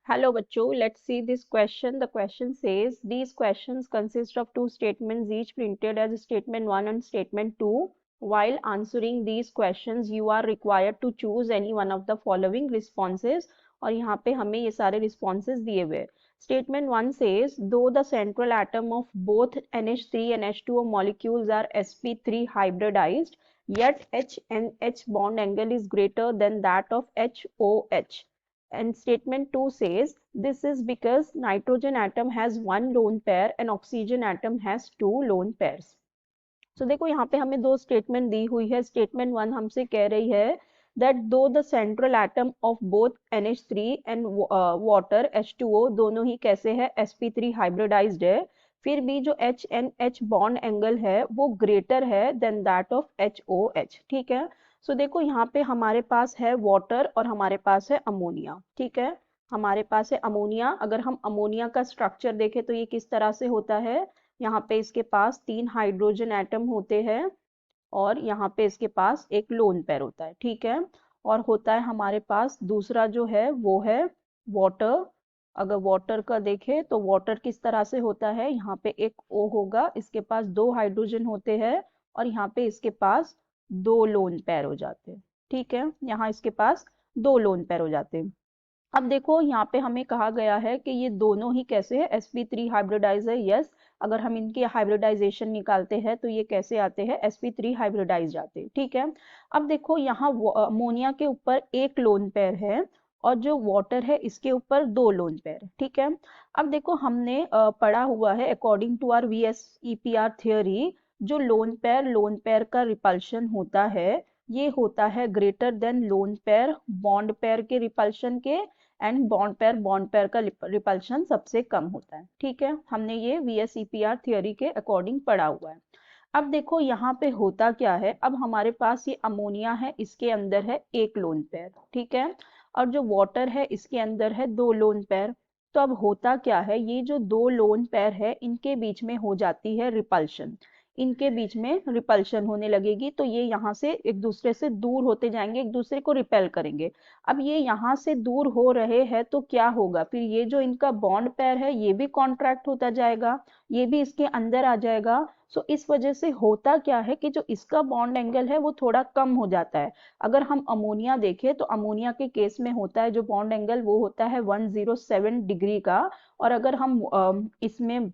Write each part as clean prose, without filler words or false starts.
Hello बच्चों, let's see this question. The question says these questions consist of two statements each printed as statement 1 and statement 2. While answering these questions, you are required to choose any one of the following responses. और यहाँ पे हमें ये सारे responses दिए हुए. Statement 1 says though the central atom of both NH3 and H2O molecules are sp3 hybridized, yet H and H bond angle is greater than that of HOH. And statement 2 says this is because nitrogen atom has one lone pair and oxygen atom has two lone pairs. So देखो यहाँ पे हमें दो statement दी हुई है. Statement 1 हमसे कह रही है that though the central atom of both NH3 and water H2O दोनों ही कैसे है sp3 hybridized है, फिर भी जो H and H bond angle है वो greater है than that of HOH. ठीक है. सो देखो यहाँ पे हमारे पास है वाटर और हमारे पास है अमोनिया. ठीक है. हमारे पास है अमोनिया. अगर हम अमोनिया का स्ट्रक्चर देखें तो ये किस तरह से होता है. यहाँ पे इसके पास 3 हाइड्रोजन एटम होते हैं और यहाँ पे इसके पास एक लोन पेयर होता है. ठीक है. और होता है हमारे पास दूसरा जो है वो है वाटर. अगर वाटर का देखें तो वाटर किस तरह से होता है. यहाँ पे एक O होगा, इसके पास 2 हाइड्रोजन होते हैं और यहाँ पे इसके पास 2 लोन पेयर हो जाते हैं. ठीक है. यहाँ इसके पास 2 लोन पेयर हो जाते हैं. अब देखो यहाँ पे हमें कहा गया है कि ये दोनों ही कैसे है sp3 हाइब्रिडाइज है. यस, अगर हम इनकी हाइब्रिडाइजेशन निकालते हैं तो ये कैसे आते हैं sp3 हाइब्रिडाइज आते हैं. ठीक है. अब देखो यहाँ अमोनिया के ऊपर एक लोन पेयर है और जो वाटर है इसके ऊपर 2 लोन पेयर. ठीक है. अब देखो हमने पढ़ा हुआ है according to our VSEPR theory, जो लोन पेयर का रिपल्शन होता है ये होता है greater than lone pair bond pair के रिपल्शन के, एंड बॉन्ड पेयर का रिपल्शन सबसे कम होता है. ठीक है. हमने ये VSEPR थियोरी के अकॉर्डिंग पढ़ा हुआ है. अब देखो यहाँ पे होता क्या है. अब हमारे पास ये अमोनिया है, इसके अंदर है एक लोन पेयर. ठीक है. और जो वाटर है इसके अंदर है 2 लोन पेयर. तो अब होता क्या है, ये जो 2 लोन पेयर है इनके बीच में हो जाती है रिपल्शन. इनके बीच में रिपल्शन होने लगेगी तो ये यहाँ से एक दूसरे से दूर होते जाएंगे, एक दूसरे को रिपेल करेंगे. अब ये यहाँ से दूर हो रहे हैं तो क्या होगा, फिर ये जो इनका बॉन्ड पेयर है ये भी कॉन्ट्रैक्ट होता जाएगा, ये भी इसके अंदर आ जाएगा. सो इस वजह से होता क्या है कि जो इसका बॉन्ड एंगल है वो थोड़ा कम हो जाता है. अगर हम अमोनिया देखें तो अमोनिया के केस में होता है जो बॉन्ड एंगल वो होता है 107 डिग्री का. और अगर हम इसमें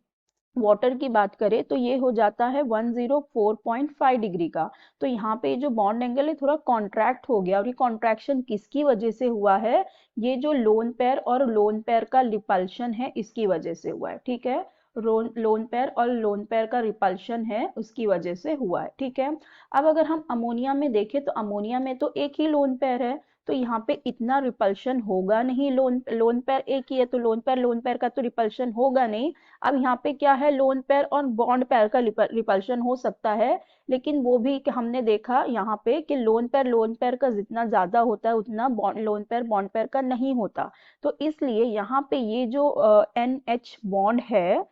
वाटर की बात करें तो ये हो जाता है 104.5 डिग्री का. तो यहाँ पे जो बॉन्ड एंगल है थोड़ा कॉन्ट्रैक्ट हो गया. और ये कॉन्ट्रैक्शन किसकी वजह से हुआ है, ये जो लोन पेयर और लोन पेयर का रिपल्शन है इसकी वजह से हुआ है. ठीक है. लोन पेयर और लोन पेयर का रिपल्शन है उसकी वजह से हुआ है. ठीक है. अब अगर हम अमोनिया में देखें तो अमोनिया में तो एक ही लोन पेयर है तो यहाँ पे इतना रिपल्शन होगा नहीं. लोन पेयर एक ही है तो लोन पेयर का तो रिपल्शन होगा नहीं. अब यहाँ पे क्या है, लोन पेयर और बॉन्ड पेयर का रिपल्शन हो सकता है, लेकिन वो भी हमने देखा यहाँ पे कि लोन पेयर का जितना ज्यादा होता है उतना लोन पेयर बॉन्ड पेयर का नहीं होता. तो इसलिए यहाँ पे ये जो NH बॉन्ड है,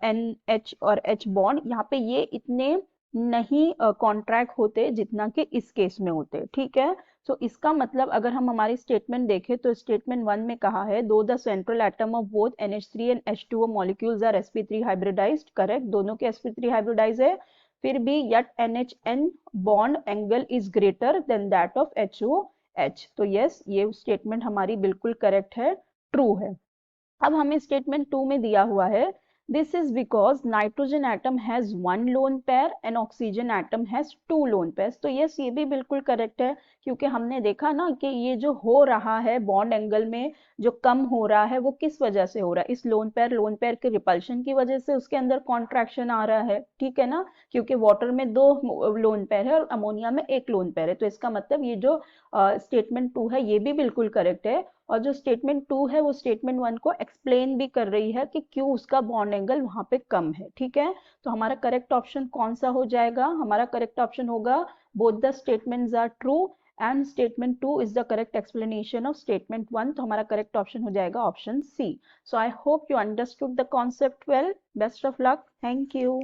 NH और H बॉन्ड यहाँ पे ये इतने नहीं कॉन्ट्रैक्ट होते जितना कि इस केस में होते. ठीक है. तो इसका मतलब अगर हम हमारी स्टेटमेंट देखें तो स्टेटमेंट 1 में कहा है दो the central atom of both NH3 एंड H2O molecules are sp3 hybridized. Correct, दोनों के sp3 हाइब्रिडाइज है. फिर भी yet NHN bond angle is greater than that of HOH. तो यस, ये स्टेटमेंट हमारी बिल्कुल करेक्ट है, ट्रू है. अब हमें स्टेटमेंट 2 में दिया हुआ है this is because nitrogen atom has 1 lone pair and oxygen atom has 2 lone pairs. तो यस, ये भी बिल्कुल करेक्ट है क्योंकि हमने देखा ना कि ये जो हो रहा है बॉन्ड एंगल में जो कम हो रहा है वो किस वजह से हो रहा है, इस लोन पेयर के रिपल्शन की वजह से उसके अंदर कॉन्ट्रैक्शन आ रहा है. ठीक है ना, क्योंकि वाटर में 2 लोन पेयर है और अमोनिया में 1 लोन पेयर है. तो इसका मतलब ये जो स्टेटमेंट 2 है ये भी बिल्कुल करेक्ट है. और जो स्टेटमेंट 2 है वो स्टेटमेंट 1 को एक्सप्लेन भी कर रही है कि क्यों उसका बॉन्ड एंगल वहां पे कम है. ठीक है. तो हमारा करेक्ट ऑप्शन कौन सा हो जाएगा, हमारा करेक्ट ऑप्शन होगा both the statements are true and statement 2 is the correct explanation of statement 1. तो हमारा करेक्ट ऑप्शन हो जाएगा option C. So I hope you understood the concept well. Best of luck. Thank you.